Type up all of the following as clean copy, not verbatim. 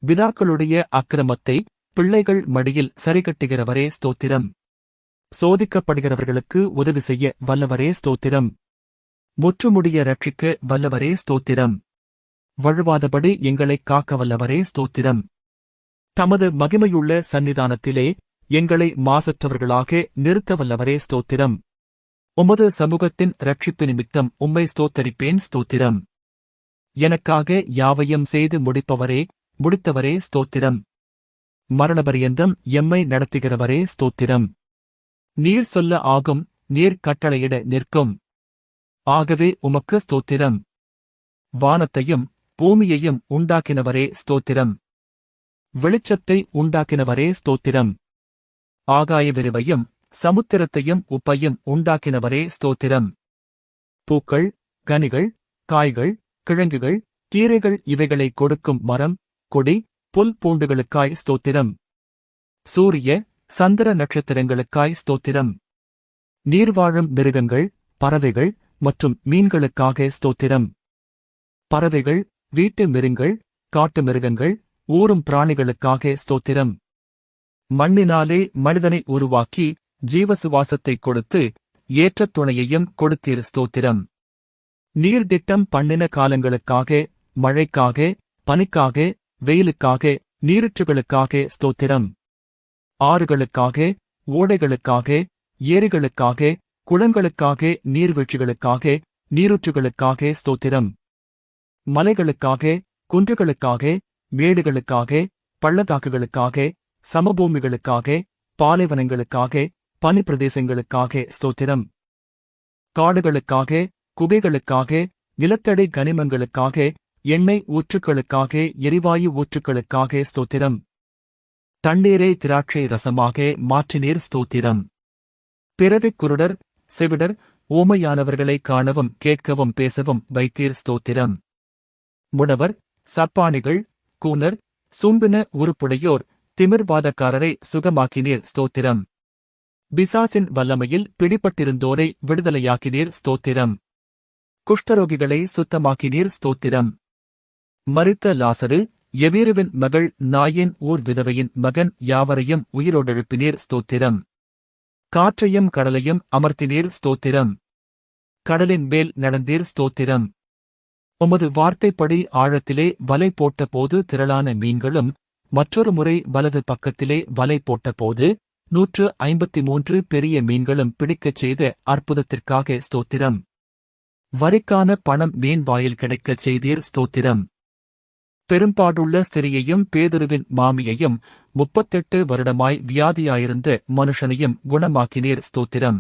பிதாக்களுடைய அக்கிரமத்தை பிள்ளைகள் மடியில் சரிகட்டுகிறவரே ஸ்தோத்திரம். சோதிக்கப்படுகிறவர்களுக்கு உதவி செய்ய வல்லவரே ஸ்தோத்திரம். முற்றுமுடிய ரட்சிக்க வல்லவரே ஸ்தோத்திரம். வழுவாதபடி எங்களைக் காக்க வல்லவரே ஸ்தோத்திரம். தமது மகிமையுள்ள சந்நிதானத்திலே எங்களை மாசற்றவர்களாக நிறுத்த வல்லவரே ஸ்தோத்திரம். உமது சமூகத்தின் இரட்சிப்பு நிமித்தம் உம்மை ஸ்தோத்தரிப்பேன் ஸ்தோத்திரம். எனக்காக யாவையும் செய்து முடித்தவரே ஸ்தோத்திரம். மரணபரியந்தம் எம்மை நடத்துகிறவரே ஸ்தோத்திரம். நீர் சொல்ல ஆகும், நீர் கட்டளையிட நிற்கும். ஆகவே உமக்கு ஸ்தோத்திரம். வானத்தையும் பூமியையும் உண்டாக்கினவரே ஸ்தோத்திரம். வெளிச்சத்தை உண்டாக்கினவரே ஸ்தோத்திரம். ஆகாய விரிவையும் சமுத்திரத்தையும் உப்பையும் உண்டாக்கினவரே ஸ்தோத்திரம். பூக்கள், கனிகள், காய்கள், கிழங்குகள், கீரைகள் இவைகளை கொடுக்கும் மரம், கொடி, புல் பூண்டுகளுக்காய் ஸ்தோத்திரம். சூரிய, சந்திர நட்சத்திரங்களுக்காய் ஸ்தோத்திரம். நீர்வாழும் மிருகங்கள், பறவைகள் மற்றும் மீன்களுக்காக ஸ்தோத்திரம். பறவைகள், வீட்டு மிருகங்கள், காட்டு மிருகங்கள், ஊரும் பிராணிகளுக்காக ஸ்தோத்திரம். மண்ணினாலே மனிதனை உருவாக்கி ஜீவசுவாசத்தைக் கொடுத்து ஏற்ற துணையையும் கொடுத்தீர் ஸ்தோத்திரம். நீர்திட்டம் பண்ணின காலங்களுக்காக, மழைக்காக, பனிக்காக, வெயிலுக்காக, நீரூற்றுகளுக்காக ஸ்தோத்திரம். ஆறுகளுக்காக, ஓடைகளுக்காக, ஏரிகளுக்காக, குளங்களுக்காக, நீர்வீழ்ச்சிகளுக்காக, நீரூற்றுகளுக்காக ஸ்தோத்திரம். மலைகளுக்காக, குன்றுகளுக்காக, மேடுகளுக்காக, பள்ளத்தாக்குகளுக்காக, சமபூமிகளுக்காக, பாலைவனங்களுக்காக, பனிப்பிரதேசங்களுக்காக ஸ்தோத்திரம். காடுகளுக்காக, குகைகளுக்காக, நிலத்தடி கனிமங்களுக்காக, எண்ணெய் ஊற்றுக்களுக்காக, எரிவாயு ஊற்றுக்களுக்காக ஸ்தோத்திரம். தண்ணீரை திராட்சை ரசமாக மாற்றினீர் ஸ்தோத்திரம். பிறவிக் குருடர், செவிடர், ஊமையானவர்களை காணவும் கேட்கவும் பேசவும் வைத்தீர் ஸ்தோத்திரம். முடவர், சப்பானிகள், கூனர், சூம்பின உருப்புடையோர், திமிர்வாதக்காரரை சுகமாக்கினீர் ஸ்தோத்திரம். பிசாசின் வல்லமையில் பிடிபட்டிருந்தோரை விடுதலையாக்கினீர் ஸ்தோத்திரம். குஷ்டரோகிகளை சுத்தமாக்கினீர் ஸ்தோத்திரம். மரித்த லாசரு, எவீருவின் மகள் நாயின் ஊர் விதவையின் மகன் யாவரையும் உயிரோடெழுப்பினீர் ஸ்தோத்திரம். காற்றையும் கடலையும் அமர்த்தினீர் ஸ்தோத்திரம். கடலின் மேல் நடந்தீர் ஸ்தோத்திரம். உமது வார்த்தைப்படி ஆழத்திலே வலை போட்டபோது திரளான மீன்களும், மற்றொரு முறை வலது பக்கத்திலே வலை போட்டபோது 153 பெரிய மீன்களும் பிடிக்கச் செய்த அற்புதத்திற்காக ஸ்தோத்திரம். வரிக்கான பணம் மீன் வாயில் கிடைக்கச் செய்தீர் ஸ்தோத்திரம். பெரும்பாடுள்ள ஸ்திரியையும் பேதுருவின் மாமியையும் 38 வருடமாய் வியாதியாயிருந்த மனுஷனையும் குணமாக்கினீர் ஸ்தோத்திரம்.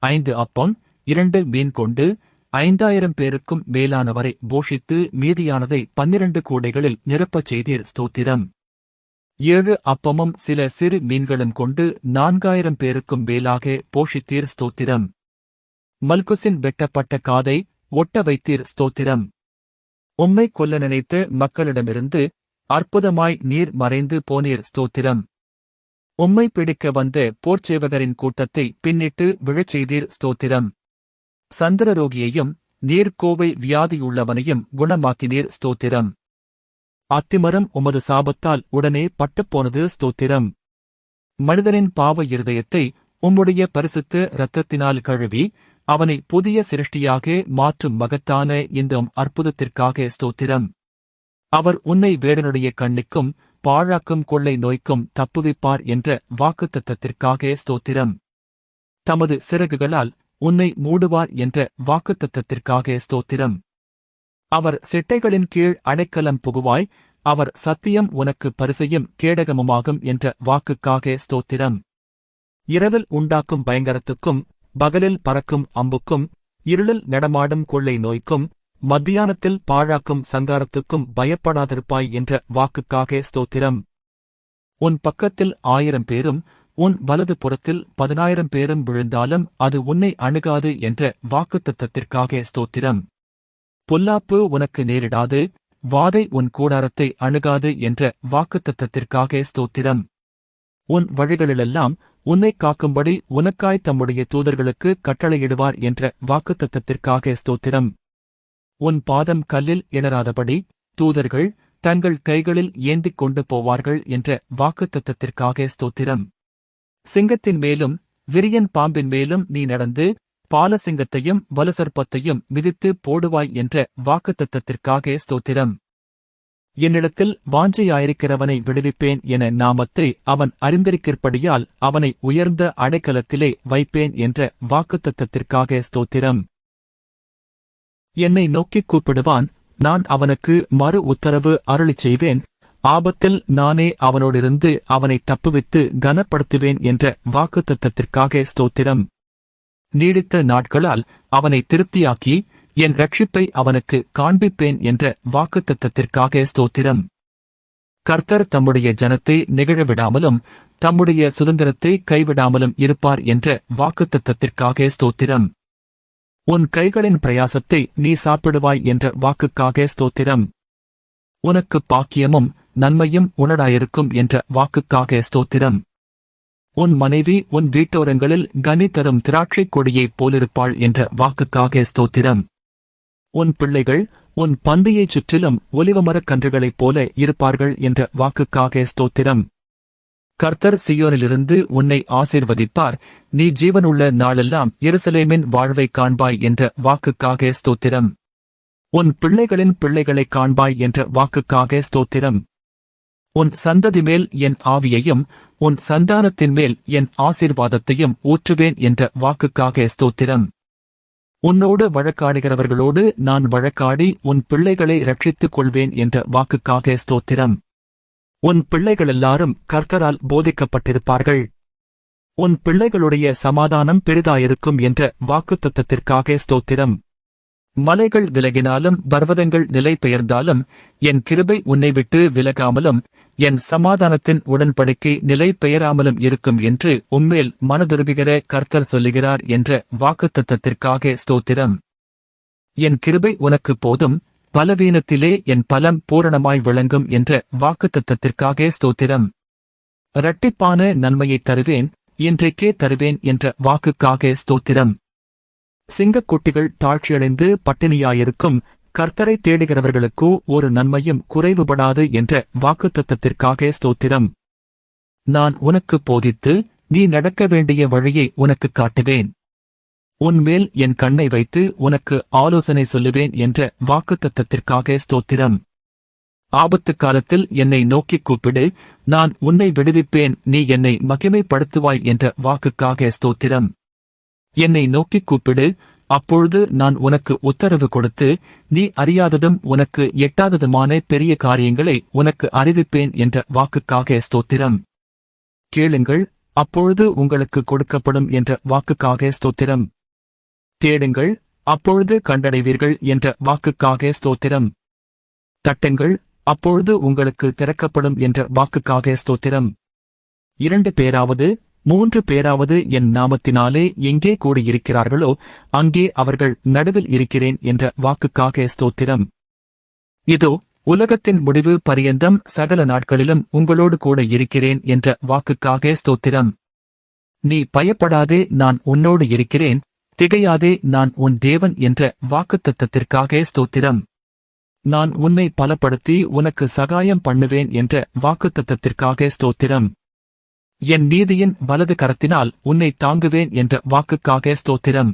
5 அப்பம் 2 மீன் கொண்டு 5000 பேருக்கும் மேலானவரை போஷித்து மீதியானதை 12 கூடைகளில் நிரப்பச் செய்தீர் ஸ்தோத்திரம். 7 அப்பமும் சில சிறு மீன்களும் கொண்டு 4000 பேருக்கும் மேலாக போஷித்தீர் ஸ்தோத்திரம். மல்குசின் வெட்டப்பட்ட காதை ஒட்ட வைத்தீர் ஸ்தோத்திரம். உம்மை கொல்ல நினைத்த மக்களிடமிருந்து அற்புதமாய் நீர் மறைந்து போனீர் ஸ்தோத்திரம். உம்மை பிடிக்க வந்த போர்ச்சேவகரின் கூட்டத்தை பின்னிட்டு விழச் செய்தீர் ஸ்தோத்திரம். சந்திரரோகியையும் நீர்க்கோவை வியாதியுள்ளவனையும் குணமாக்கினீர் ஸ்தோத்திரம். அத்திமரம் உமது சாபத்தால் உடனே பட்டுப்போனது ஸ்தோத்திரம். மனிதனின் பாவ இருதயத்தை உம்முடைய பரிசுத்த இரத்தத்தினால் கழுவி அவனை புதிய சிருஷ்டியாக மாற்றும் மகத்தான இந்த அற்புதத்திற்காக ஸ்தோத்திரம். அவர் உன்னை வேடனுடைய கண்ணிக்கும் பாழாக்கும் கொள்ளை நோய்க்கும் தப்புவிப்பார் என்ற வாக்குத்தத்தத்திற்காக ஸ்தோத்திரம். தமது சிறகுகளால் உன்னை மூடுவார் என்ற வாக்குத்தத்தத்திற்காக ஸ்தோத்திரம். அவர் செட்டைகளின் கீழ் அடைக்கலம் புகுவாய், அவர் சத்தியம் உனக்கு பரிசையும் கேடகமுமாகும் என்ற வாக்குக்காக ஸ்தோத்திரம். இரவில் உண்டாக்கும் பயங்கரத்துக்கும், பகலில் பறக்கும் அம்புக்கும், இருளில் நடமாடும் கொள்ளை நோய்க்கும், மத்தியானத்தில் பாழாக்கும் சங்காரத்துக்கும் பயப்படாதிருப்பாய் என்ற வாக்குக்காக ஸ்தோத்திரம். உன் பக்கத்தில் 1000 பேரும் உன் வலது புறத்தில் 10000 பேரும் விழுந்தாலும் அது உன்னை அணுகாது என்ற வாக்குத்தத்தத்திற்காக ஸ்தோத்திரம். பொல்லாப்பு உனக்கு நேரிடாது, வாதை உன் கூடாரத்தை அணுகாது என்ற வாக்குத்தத்தத்திற்காக ஸ்தோத்திரம். உன் வழிகளிலெல்லாம் உன்னை காக்கும்படி உனக்காய் தம்முடைய தூதர்களுக்கு கட்டளையிடுவார் என்ற வாக்குத்தத்தத்திற்காக ஸ்தோத்திரம். உன் பாதம் கல்லில் இடராதபடி தூதர்கள் தங்கள் கைகளில் ஏந்திக் கொண்டு போவார்கள் என்ற வாக்குத்தத்தத்திற்காக ஸ்தோத்திரம். சிங்கத்தின் மேலும் விரியன் பாம்பின் மேலும் நீ நடந்து பாலசிங்கத்தையும் வலுசர்ப்பத்தையும் மிதித்து போடுவாய் என்ற வாக்குத்தத்தத்திற்காக ஸ்தோத்திரம். என்னிடத்தில் வாஞ்சையாயிருக்கிறவனை விடுவிப்பேன் என நாமத்தை அவன் அறிந்திருக்கிறபடியால் அவனை உயர்ந்த அடைக்கலத்திலே வைப்பேன் என்ற வாக்குத்தத்தத்திற்காக ஸ்தோத்திரம். என்னை நோக்கிக் கூப்பிடுவான், நான் அவனுக்கு மறு உத்தரவு அருளிச் செய்வேன். ஆபத்தில் நானே அவனோடிருந்து அவனை தப்புவித்து கனப்படுத்துவேன் என்ற வாக்குத்தத்தத்திற்காக ஸ்தோத்திரம். நீடித்த நாட்களால் அவனை திருப்தியாக்கி என் ரட்சிப்பை அவனுக்கு காண்பிப்பேன் என்ற வாக்குத்தத்தத்திற்காக ஸ்தோத்திரம். கர்த்தர் தம்முடைய ஜனத்தை நெகிழவிடாமலும் தம்முடைய சுதந்திரத்தை கைவிடாமலும் இருப்பார் என்ற வாக்குத்தத்தத்திற்காக ஸ்தோத்திரம். உன் கைகளின் பிரயாசத்தை நீ சாப்பிடுவாய் என்ற வாக்குக்காக ஸ்தோத்திரம். உனக்கு பாக்கியமும் நன்மையும் உனடாயிருக்கும் என்ற வாக்குக்காக ஸ்தோத்திரம். உன் மனைவி உன் வீட்டோரங்களில் கனி தரும் திராட்சைக் கொடியைப் போலிருப்பாள் என்ற வாக்குக்காக ஸ்தோத்திரம். உன் பிள்ளைகள் உன் பந்தியைச் சுற்றிலும் ஒலிவமரக் கன்றுகளைப் போல இருப்பார்கள் என்ற வாக்குக்காக ஸ்தோத்திரம். கர்த்தர் சீயோனிலிருந்து உன்னை ஆசீர்வதிப்பார், நீ ஜீவனுள்ள நாளெல்லாம் எருசலேமின் வாழ்வைக் காண்பாய் என்ற வாக்குக்காக ஸ்தோத்திரம். உன் பிள்ளைகளின் பிள்ளைகளைக் காண்பாய் என்ற வாக்குக்காக ஸ்தோத்திரம். உன் சந்ததி மேல் என் ஆவியையும் உன் சந்தானத்தின் மேல் என் ஆசீர்வாதத்தையும் ஊற்றுவேன் என்ற வாக்குக்காக ஸ்தோத்திரம். உன்னோடு வழக்காடுகிறவர்களோடு நான் வழக்காடி உன் பிள்ளைகளை ரட்சித்துக் கொள்வேன் என்ற வாக்குக்காக ஸ்தோத்திரம். உன் பிள்ளைகளெல்லாரும் கர்த்தரால் போதிக்கப்பட்டிருப்பார்கள். உன் பிள்ளைகளுடைய சமாதானம் பெரிதாயிருக்கும் என்ற வாக்குத்தத்தத்திற்காக ஸ்தோத்திரம். மலைகள் விலகினாலும் பர்வதங்கள் நிலை பெயர்ந்தாலும் என் கிருபை உன்னை விட்டு விலகாமலும் என் சமாதானத்தின் உடன்படிக்கை நிலை பெயராமலும் இருக்கும் என்று உம்மேல் மனதுருகுகிற கர்த்தர் சொல்லுகிறார் என்ற வாக்குத்தத்தத்திற்காக ஸ்தோத்திரம். என் கிருபை உனக்கு போதும், பலவீனத்திலே என் பலம் பூரணமாய் விளங்கும் என்ற வாக்குத்தத்தத்திற்காக ஸ்தோத்திரம். இரட்டிப்பான நன்மையை தருவேன், இன்றைக்கே தருவேன் என்ற வாக்குக்காக ஸ்தோத்திரம். சிங்கக்குட்டிகள் தாழ்ச்சியடைந்து பட்டினியாயிருக்கும், கர்த்தரை தேடுகிறவர்களுக்கு ஒரு நன்மையும் குறைவுபடாது என்ற வாக்குத்தத்தத்திற்காக ஸ்தோத்திரம். நான் உனக்கு போதித்து நீ நடக்க வேண்டிய வழியை உனக்கு காட்டுவேன். உன்மேல் என் கண்ணை வைத்து உனக்கு ஆலோசனை சொல்லுவேன் என்ற வாக்குத்தத்தத்திற்காக ஸ்தோத்திரம். ஆபத்து காலத்தில் என்னை நோக்கிக் கூப்பிடு, நான் உன்னை விடுவிப்பேன், நீ என்னை மகிமைப்படுத்துவாய் என்ற வாக்குக்காக ஸ்தோத்திரம். என்னை நோக்கிக் கூப்பிடு, அப்பொழுது நான் உனக்கு உத்தரவு கொடுத்து நீ அறியாததும் உனக்கு எட்டாததுமான பெரிய காரியங்களை உனக்கு அறிவிப்பேன் என்ற வாக்குக்காக ஸ்தோத்திரம். கேளுங்கள், அப்பொழுது உங்களுக்கு கொடுக்கப்படும் என்ற வாக்குக்காக ஸ்தோத்திரம். தேடுங்கள், அப்பொழுது கண்டடைவீர்கள் என்ற வாக்குக்காக ஸ்தோத்திரம். தட்டுங்கள், அப்பொழுது உங்களுக்கு திறக்கப்படும் என்ற வாக்குக்காக ஸ்தோத்திரம். 2 பேராவது 3 பேராவது என் நாமத்தினாலே எங்கே கூடியிருக்கிறார்களோ அங்கே அவர்கள் நடுவில் இருக்கிறேன் என்ற வாக்குக்காக ஸ்தோத்திரம். இதோ உலகத்தின் முடிவு பரியந்தம் சகல நாட்களிலும் உங்களோடு கூட இருக்கிறேன் என்ற வாக்குக்காக ஸ்தோத்திரம். நீ பயப்படாதே, நான் உன்னோடு இருக்கிறேன், திகையாதே, நான் உன் தேவன் என்ற வாக்குத்தத்தத்திற்காக ஸ்தோத்திரம். நான் உன்னை பலப்படுத்தி உனக்கு சகாயம் பண்ணுவேன் என்ற வாக்குத்தத்தத்திற்காக ஸ்தோத்திரம். என் நீதியின் வலது கரத்தினால் உன்னை தாங்குவேன் என்ற வாக்குக்காக ஸ்தோத்திரம்.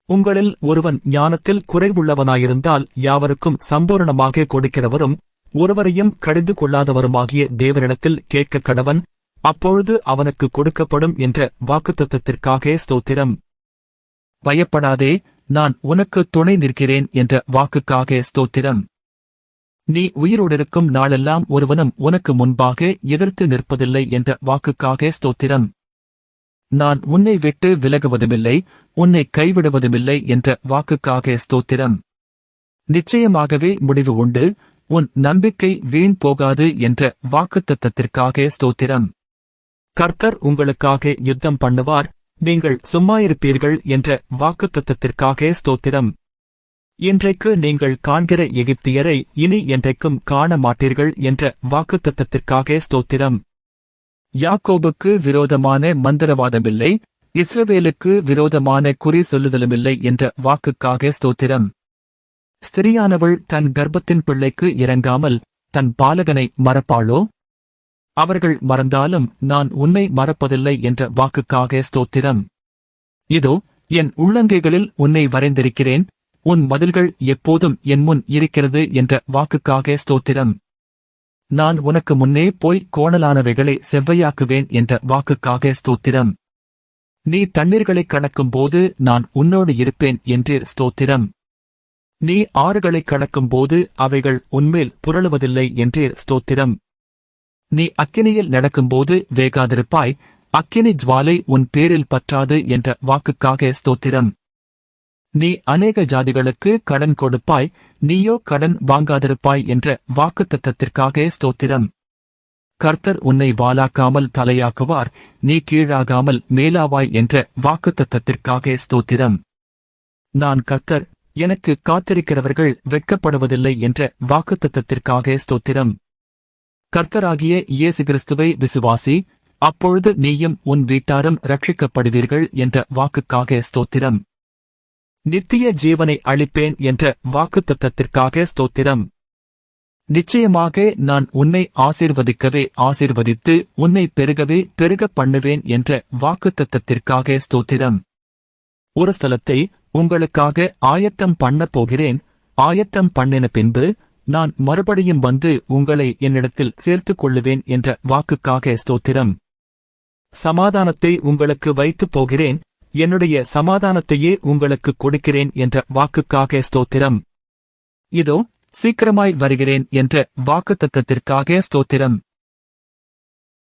உங்களில் ஒருவன் ஞானத்தில் குறைவுள்ளவனாயிருந்தால் யாவருக்கும் சம்பூரணமாக கொடுக்கிறவரும் ஒருவரையும் கடிந்து கொள்ளாதவருமாகிய தேவனிடத்தில் கேட்க கடவன், அப்பொழுது அவனுக்கு கொடுக்கப்படும் என்ற வாக்குத்தத்தத்திற்காக ஸ்தோத்திரம். பயப்படாதே, நான் உனக்கு துணை நிற்கிறேன் என்ற வாக்குக்காக ஸ்தோத்திரம். நீ உயிரோடிருக்கும் நாளெல்லாம் ஒருவனும் உனக்கு முன்பாக எதிர்த்து நிற்பதில்லை என்ற வாக்குக்காக ஸ்தோத்திரம். நான் உன்னை விட்டு விலகுவதுமில்லை, உன்னை கைவிடுவதுமில்லை என்ற வாக்குக்காக ஸ்தோத்திரம். நிச்சயமாகவே முடிவு உண்டு, உன் நம்பிக்கை வீண் போகாது என்ற வாக்குத்தத்தத்திற்காக ஸ்தோத்திரம். கர்த்தர் உங்களுக்காக யுத்தம் பண்ணுவார், நீங்கள் சும்மாயிருப்பீர்கள் என்ற வாக்குத்தத்தத்திற்காக ஸ்தோத்திரம். இன்றைக்கு நீங்கள் காண்கிற எகிப்தியரை இனி என்றைக்கும் காண மாட்டீர்கள் என்ற வாக்குத்தத்தத்திற்காக ஸ்தோத்திரம். யாக்கோபுக்கு விரோதமான மந்திரவாதமில்லை, இஸ்ரவேலுக்கு விரோதமான குறி சொல்லுதலுமில்லை என்ற வாக்குக்காக ஸ்தோத்திரம். ஸ்திரியானவள் தன் கர்ப்பத்தின் பிள்ளைக்கு இறங்காமல் தன் பாலகனை மறப்பாளோ? அவர்கள் மறந்தாலும் நான் உன்னை மறப்பதில்லை என்ற வாக்குக்காக ஸ்தோத்திரம். இதோ என் உள்ளங்கைகளில் உன்னை வரைந்திருக்கிறேன், உன் மதில்கள் எப்போதும் என் முன் இருக்கிறது என்ற வாக்குக்காக ஸ்தோத்திரம். நான் உனக்கு முன்னே போய் கோணலானவைகளை செவ்வையாக்குவேன் என்ற வாக்குக்காக ஸ்தோத்திரம். நீ தண்ணீர்களைக் கடக்கும்போது நான் உன்னோடு இருப்பேன் என்றீர் ஸ்தோத்திரம். நீ ஆறுகளைக் கடக்கும்போது அவைகள் உன்மேல் புரளுவதில்லை என்றீர் ஸ்தோத்திரம். நீ அக்கினியில் நடக்கும்போது வேகாதிருப்பாய், அக்கினி ஜுவாலை உன் பேரில் பற்றாது என்ற வாக்குக்காக ஸ்தோத்திரம். நீ அநேக ஜாதிகளுக்கு கடன் கொடுப்பாய், நீயோ கடன் வாங்காதிருப்பாய் என்ற வாக்குத்தத்தத்திற்காக ஸ்தோத்திரம். கர்த்தர் உன்னை வாலாக்காமல் தலையாக்குவார், நீ கீழாகாமல் மேலாவாய் என்ற வாக்குத்தத்தத்திற்காக ஸ்தோத்திரம். நான் கர்த்தர், எனக்கு காத்திருக்கிறவர்கள் வெட்கப்படுவதில்லை என்ற வாக்குத்தத்தத்திற்காக ஸ்தோத்திரம். கர்த்தராகிய இயேசு கிறிஸ்துவை விசுவாசி, அப்பொழுது நீயும் உன் வீட்டாரும் ரட்சிக்கப்படுவீர்கள் என்ற வாக்குக்காக ஸ்தோத்திரம். நித்திய ஜீவனை அளிப்பேன் என்ற வாக்குத்தத்தத்திற்காக ஸ்தோத்திரம். நிச்சயமாக நான் உன்னை ஆசீர்வதிக்கவே ஆசீர்வதித்து உன்னை பெருகவே பெருகப் பண்ணுவேன் என்ற வாக்குத்தத்தத்திற்காக ஸ்தோத்திரம். ஒரு ஸ்தலத்தை உங்களுக்காக ஆயத்தம் பண்ணப் போகிறேன், ஆயத்தம் பண்ணின பின்பு நான் மறுபடியும் வந்து உங்களை என்னிடத்தில் சேர்த்துக் கொள்ளுவேன் என்ற வாக்குக்காக ஸ்தோத்திரம். சமாதானத்தை உங்களுக்கு வைத்துப் போகிறேன், என்னுடைய சமாதானத்தையே உங்களுக்கு கொடுக்கிறேன் என்ற வாக்குக்காக ஸ்தோத்திரம். இதோ சீக்கிரமாய் வருகிறேன் என்ற வாக்குத்தத்தத்திற்காக ஸ்தோத்திரம்.